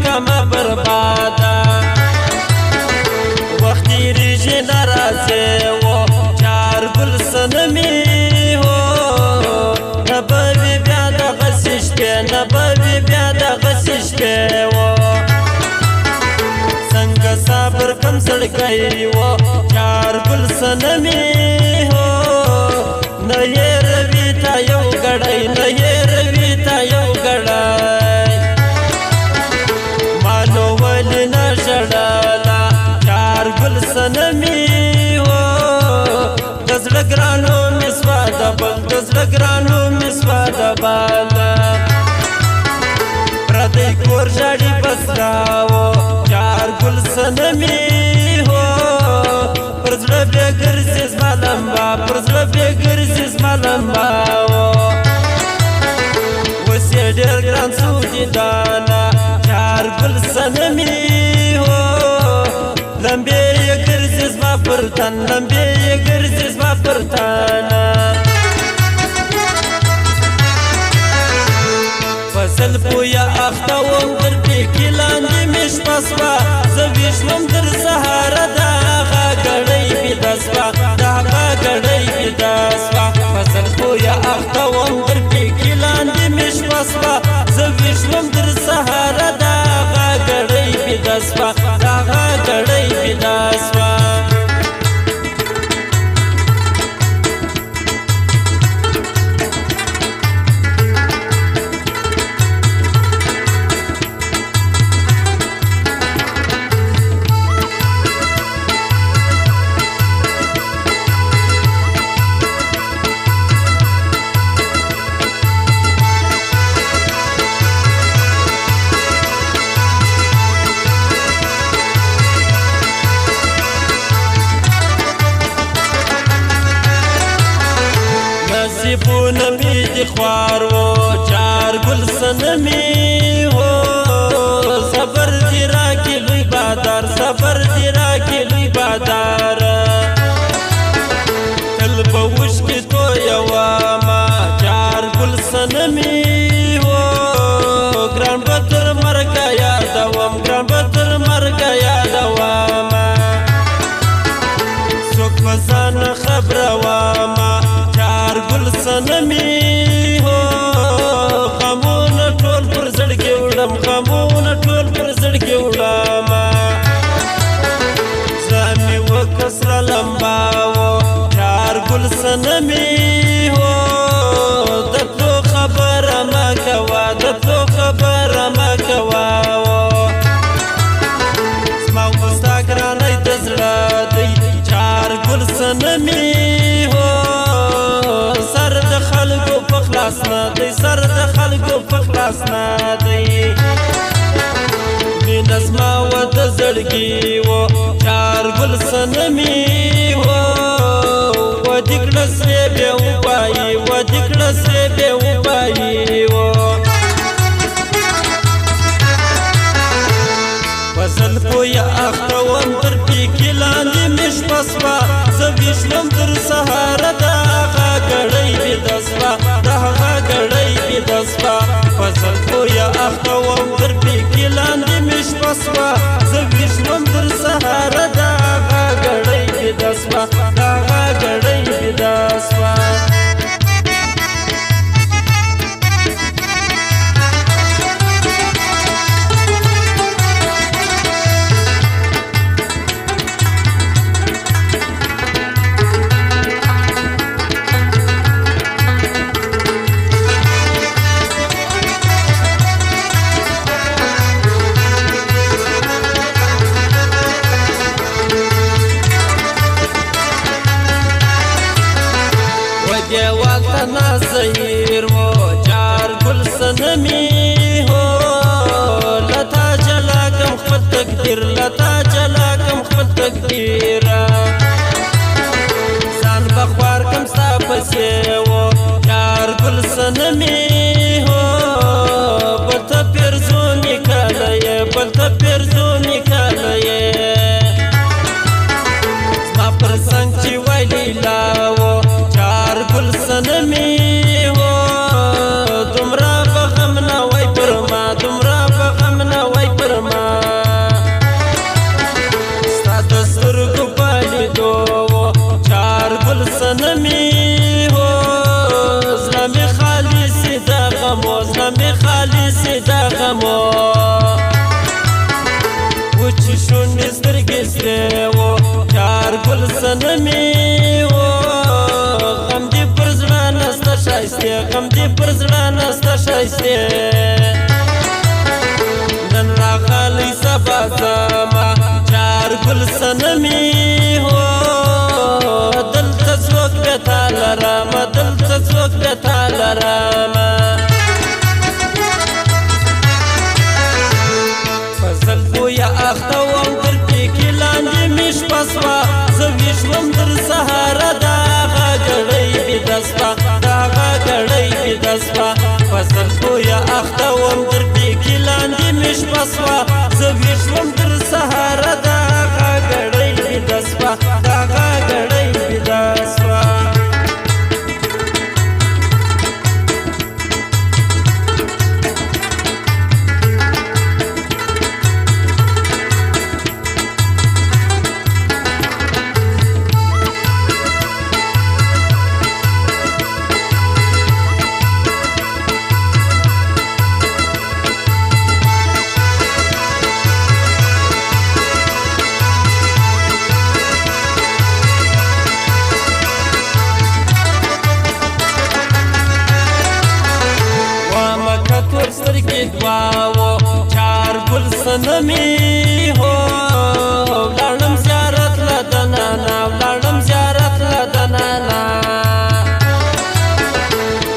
کما بربادا وقت تیریږي ناراضي و چار ګل سنمي هو نبوي بیا دغه شپې نبوي بیا دغه شپې و څنګه صبر کم سړکی و چار ګل سنمي هو نه یې روي تا یو ګړی نه یې روي تا یو ګړی مانو ولې نه ژړله چار ګل سنمي هو د زړه ګرانو مې سوه د بل د زړه ګرانو مې سوه د بل پردی کور ژاړي بس راوه چار ګل سنمي هو پر زړه بیا ګرځي زما لمبه پر زړه بیا ګرځي زما لمبه اوس یې ډېر ګران سو دیدانه چار ګل سنمي هو لمبې یې ګرځي زما پر تن لمبې یې ګرځي زما پر تن فصل پویا اخته وم در پیکې لاندې مې شپه سوه زه ویښ وم در سهاره د هغه ګړۍ بیده سوه د هغه ګړۍ بیده سوه فصل پویا اخته وم در پیکې لاندې مې شپه سوه زه ویښ وم در سهاره د هغه ګړۍ بیده سوه د هغه ګړۍ بیده سوه نصیبونه مې د خوار و چار ګل سنمي هو صبر دې راکړي لوی بادار صبر دې راکړي لوی بادار تل به اوښکې تویومه چار ګل سنمي هو ګران به تر مرګه یادوم ګران به تر مرګه یادومه څوک په ځان خبرومه چار ګل سنمي هو غمونه ټول پر زړګي وړم غمونه ټول پر زړګي وړم زه مې وکسره لمبه و چار ګل سنمي هو د تلو خبره مه کوه د تلو خبره مه کوه زما وستا ګرانی د زړه دی چار ګل سنمي هو سر د خلکو په خلاص نه دی سر د خلکو په خلاص نه دی مینه زما وه د زړګي و چار ګل سنمي هو ودې کړه سرې بیا ووایي ودې کړه سرې بیا ووایي فصل پویا اخته وم تر پیکې لاندې مې شپه سوه زه ویښ وم تر سهاره د هغه ګړۍ بیده سوه د هغه ګړۍ بیده سوه فصل پویا اخته وم تر پیکې لاندې مې شپه سوه زه ویښ وم تر سهاره د هغه ګړۍ بیده سوه د هغه ګړۍ بیده سوه دیوال ته ناظر و چار ګل سنمي هو لتا جلا کم خپل تقدیر لتا جلا کم خپل تقدیر ځان بخوار کم ستا پسې و چار ګل سنمي هو بل ته پیرزو نکاله یې بل ته پیرزو نکاله یې زما پر څنګ چې وای لیلا و چار ګل سنمي هو دومره به غم نه مې خالصې د غمو وچې شونډې سترګې سرې وو چارګل صنمې وو غم دې پر زړه نسته ښایستې غم دې پر زړه نسته ښایستې نن راغلی سبا زما چارګل صنمې وو دلته څوک بیا تا لرمه دلته څوک بیا تا لرمه فضل بویه اخته وم تر پیکې لاندې مې شپه سوه زه ویښ وم تر سهاره د هغه ګړۍ بیده سوه د هغه ګړۍ بیده سوه فضل بویه اخته وم تر پیکې لاندې مې شپه سوه زه ویښ وم تر سهاره د هغه ګړۍ بیده سوه د هغه ګړۍ بیده سوه سترګې دواو چارګل صنمې هو ولاړم زیارت له دننه ولاړم زیارت له دننه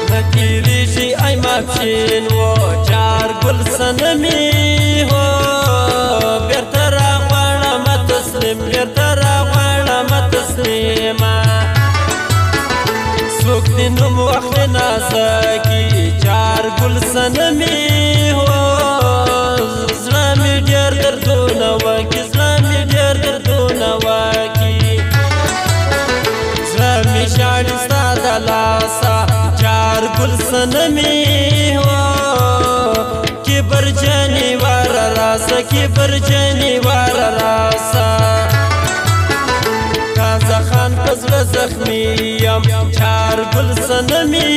نه تېرېږي ای ماپښین و چارګل صنمې هو بېرته راغواړمه تسلیم بېرته راغواړمه تسلیمه څوک دې نوم واخلي نازکي چارګل صنمې هو زړه مې ډېر دردونه واکي زړه مې ډېر دردونه واکي زړه مې ژاړي ستا د لاسه چارګل صنمې هو کبرجنې واره راسه کبرجنې واره راسه تازه خان په زړه زخمي یم چارګل صنمې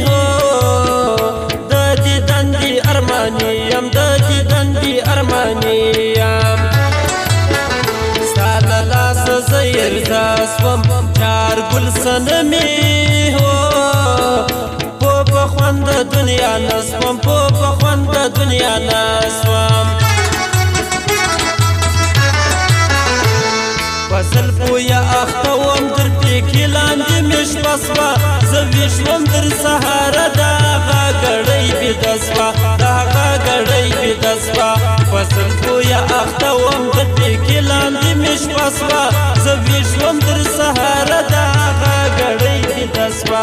هو د دې دندې ارماني یم د دې دندې ارماني یم ستا له لاسه زه یرزه سوم چارګل صنمې هو پوه په خوند د دنیا نه سوم پوه په خوند د دنیا نه سوم فضل بویه اخته وم تر پیکې لاندې مې شپه سوه زه ویښ وم تر سهاره د هغه ګړۍ بیده سوه د هغه ګړۍ بیده سوه فضل بویه اخته وم تر پیکې لاندې مې شپه سوه زه ویښ وم تر سهاره د هغه ګړۍ بیده سوه